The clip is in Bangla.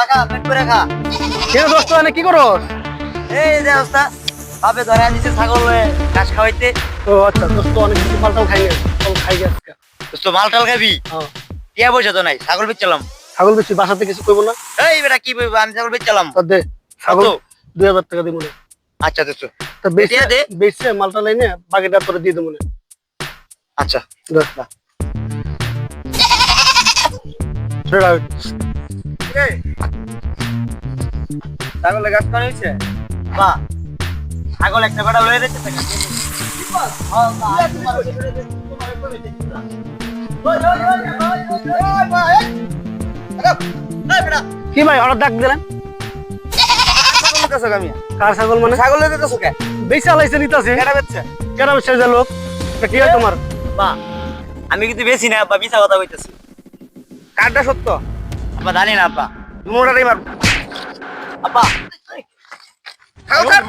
খা পেট করে খা। কে দোস্ত এনে কি করস? এই যে অবস্থা ভাবে ধরে আনিছে ছাগল ঘাস খাওয়াইতে। ও আচ্ছা দোস্ত অনেক কিছু পাল্টাও খাই গেছে, খাই গেছে। তো মালটাল খাবি? হ্যাঁ টিয়া পয়সা তো নাই, ছাগল বেচলাম। ছাগল বেশি বাসাতে কিছু কইব না? এই বেটা কি বলবো, আমি ছাগল বেচলাম। তো দে ছাগল কত? 2000 টাকা দিব না। আচ্ছা দোস্ত, তো বেশি দিয়া দে। বেশি মালটা লাইনে বাকিটা তোরে দিয়ে দেব না। আচ্ছা দোস্ত না ছেড়া ছাগলের ঘাস খাওয়া হয়েছে? বাহ, ছাগল একটা বেটা লয়ে দিচ্ছে। কি ভাই হঠাৎ ডাক দিলেন? কার ছাগল মানে? ছাগল লয়ে দিতেছো কে? বেশি আলাইছে নিতাছে। কেডা বেচছে? কেন বেশি যে লোক? এটা কি হয় তোমার? বাহ, আমি কিন্তু বেশি না আব্বা, মিছা কথা বলতেছি। কারটা সত্য আব্বা? জানি না আব্বা, দুটাই মারবো আব্বা। খাও খাও।